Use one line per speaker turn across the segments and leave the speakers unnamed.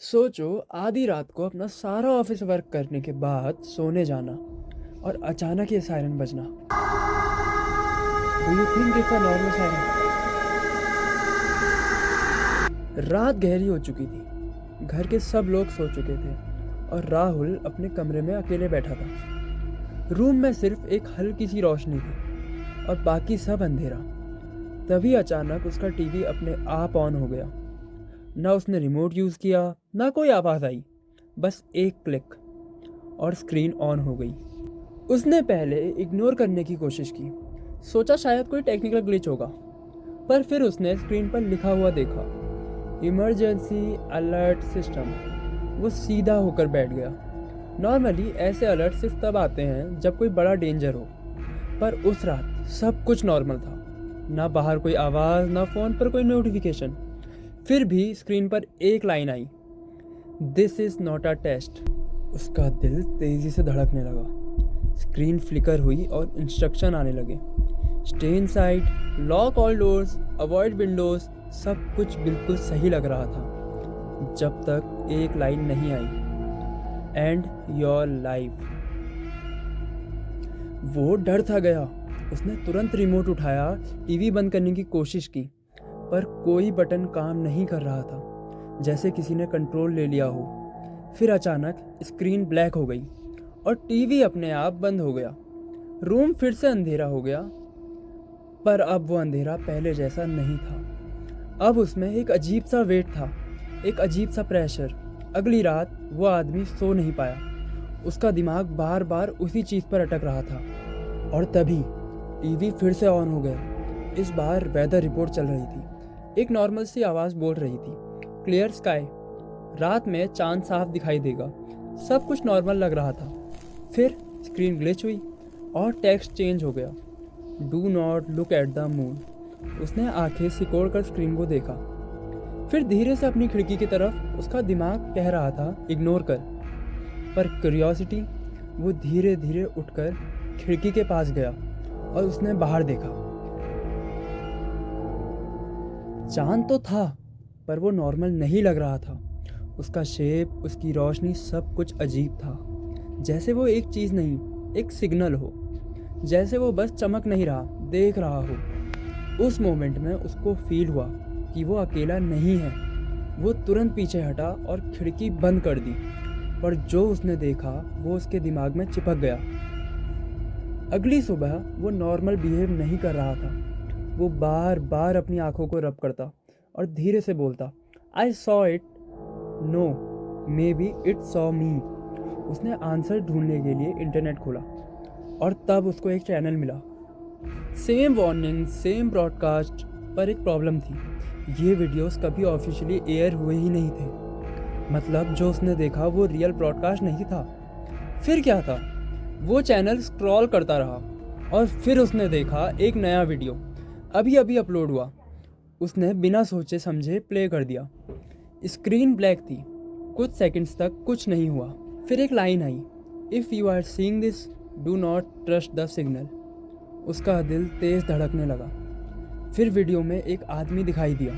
सोचो आधी रात को अपना सारा ऑफिस वर्क करने के बाद सोने जाना और अचानक ये siren Bazna. Do you think it's a normal siren? रात गहरी हो चुकी थी, घर के सब लोग सो चुके थे और राहुल अपने कमरे में अकेले बैठा था। रूम में सिर्फ एक हल्की सी रोशनी थी और बाकी सब अंधेरा। तभी अचानक उसका टीवी अपने आप ऑन हो गया। ना उसने रिमोट यूज़ किया, ना कोई आवाज़ आई, बस एक क्लिक और स्क्रीन ऑन हो गई। उसने पहले इग्नोर करने की कोशिश की, सोचा शायद कोई टेक्निकल ग्लिच होगा, पर फिर उसने स्क्रीन पर लिखा हुआ देखा, इमरजेंसी अलर्ट सिस्टम। वो सीधा होकर बैठ गया। नॉर्मली ऐसे अलर्ट सिर्फ तब आते हैं जब कोई बड़ा डेंजर हो, पर उस रात सब कुछ नॉर्मल था। ना बाहर कोई आवाज़, ना फ़ोन पर कोई नोटिफिकेशन। फिर भी स्क्रीन पर एक लाइन आई, this is not a test. उसका दिल तेज़ी से धड़कने लगा। स्क्रीन फ्लिकर हुई और इंस्ट्रक्शन आने लगे, stay inside, lock all doors, avoid Windows. सब कुछ बिल्कुल सही लग रहा था जब तक एक लाइन नहीं आई, एंड योर लाइफ। वो डर था गया। उसने तुरंत रिमोट उठाया, टीवी बंद करने की कोशिश की, पर कोई बटन काम नहीं कर रहा था, जैसे किसी ने कंट्रोल ले लिया हो। फिर अचानक स्क्रीन ब्लैक हो गई और टीवी अपने आप बंद हो गया। रूम फिर से अंधेरा हो गया, पर अब वो अंधेरा पहले जैसा नहीं था। अब उसमें एक अजीब सा वेट था, एक अजीब सा प्रेशर। अगली रात वो आदमी सो नहीं पाया। उसका दिमाग बार बार उसी चीज़ पर अटक रहा था। और तभी टीवी फिर से ऑन हो गया। इस बार वेदर रिपोर्ट चल रही थी। एक नॉर्मल सी आवाज़ बोल रही थी, क्लियर स्काई, रात में चांद साफ दिखाई देगा। सब कुछ नॉर्मल लग रहा था। फिर स्क्रीन ग्लिच हुई और टेक्स्ट चेंज हो गया, do not look at the moon. उसने आंखें सिकोड़ कर स्क्रीन को देखा, फिर धीरे से अपनी खिड़की की तरफ। उसका दिमाग कह रहा था इग्नोर कर, पर क्यूरियोसिटी, वो धीरे धीरे उठकर खिड़की के पास गया और उसने बाहर देखा। चांद तो था, पर वो नॉर्मल नहीं लग रहा था। उसका शेप, उसकी रोशनी, सब कुछ अजीब था। जैसे वो एक चीज़ नहीं, एक सिग्नल हो। जैसे वो बस चमक नहीं रहा, देख रहा हो। उस मोमेंट में उसको फील हुआ कि वो अकेला नहीं है। वो तुरंत पीछे हटा और खिड़की बंद कर दी, पर जो उसने देखा वो उसके दिमाग में चिपक गया। अगली सुबह वो नॉर्मल बिहेव नहीं कर रहा था। वो बार बार अपनी आंखों को रब करता और धीरे से बोलता, I saw it, no, maybe it saw me. उसने आंसर ढूंढने के लिए इंटरनेट खोला और तब उसको एक चैनल मिला। सेम वार्निंग, सेम ब्रॉडकास्ट, पर एक प्रॉब्लम थी, ये वीडियोस कभी ऑफिशियली एयर हुए ही नहीं थे। मतलब जो उसने देखा वो रियल ब्रॉडकास्ट नहीं था। फिर क्या था? वो चैनल स्क्रॉल करता रहा और फिर उसने देखा एक नया वीडियो अभी अभी अपलोड हुआ। उसने बिना सोचे समझे प्ले कर दिया। स्क्रीन ब्लैक थी, कुछ सेकंड्स तक कुछ नहीं हुआ। फिर एक लाइन आई, if you are seeing this, do not trust the signal. उसका दिल तेज़ धड़कने लगा। फिर वीडियो में एक आदमी दिखाई दिया,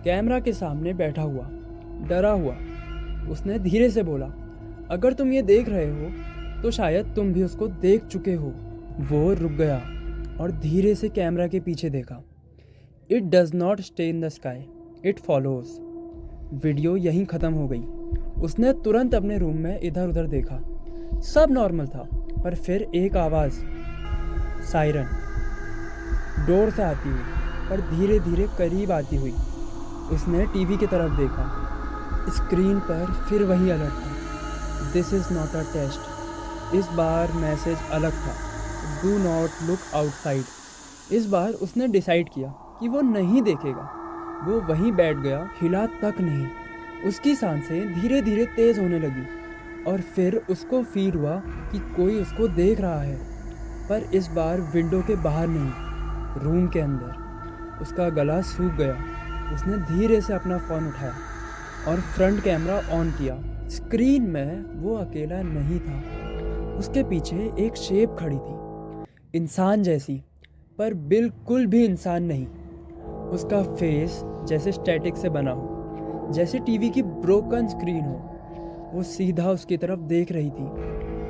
कैमरा के सामने बैठा हुआ, डरा हुआ। उसने धीरे से बोला, अगर तुम ये देख रहे हो तो शायद तुम भी उसको देख चुके हो। वो रुक गया और धीरे से कैमरा के पीछे देखा। It does not stay in the sky, it follows. Video यहीं ख़त्म हो गई। उसने तुरंत अपने रूम में इधर उधर देखा, सब नॉर्मल था, पर फिर एक आवाज़, सायरन, डोर से आती हुई, पर धीरे धीरे करीब आती हुई। उसने टीवी की तरफ देखा। स्क्रीन पर फिर वही अलर्ट था, this is not a test. इस बार मैसेज अलग था, डू नॉट लुक आउटसाइड। इस बार उसने डिसाइड किया कि वो नहीं देखेगा। वो वहीं बैठ गया, हिला तक नहीं। उसकी सांसें धीरे धीरे तेज़ होने लगी और फिर उसको फील हुआ कि कोई उसको देख रहा है, पर इस बार विंडो के बाहर नहीं, रूम के अंदर। उसका गला सूख गया। उसने धीरे से अपना फ़ोन उठाया और फ्रंट कैमरा ऑन किया। स्क्रीन में वो अकेला नहीं था। उसके पीछे एक शेप खड़ी थी, इंसान जैसी, पर बिल्कुल भी इंसान नहीं। उसका फेस जैसे स्टैटिक से बना हो, जैसे टीवी की ब्रोकन स्क्रीन हो। वो सीधा उसकी तरफ देख रही थी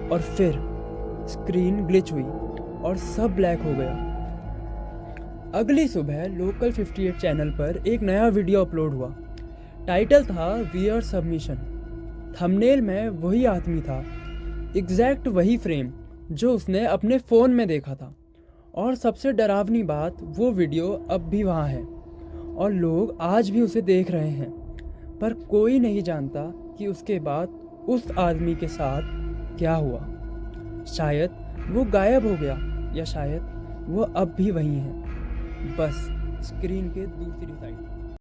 और फिर स्क्रीन ग्लिच हुई और सब ब्लैक हो गया। अगली सुबह लोकल 58 चैनल पर एक नया वीडियो अपलोड हुआ। टाइटल था वियर सबमिशन। थंबनेल में वही आदमी था, एग्जैक्ट वही फ्रेम जो उसने अपने फ़ोन में देखा था। और सबसे डरावनी बात, वो वीडियो अब भी वहाँ है और लोग आज भी उसे देख रहे हैं, पर कोई नहीं जानता कि उसके बाद उस आदमी के साथ क्या हुआ। शायद वो गायब हो गया या शायद वो अब भी वहीं है, बस स्क्रीन के दूसरी साइड।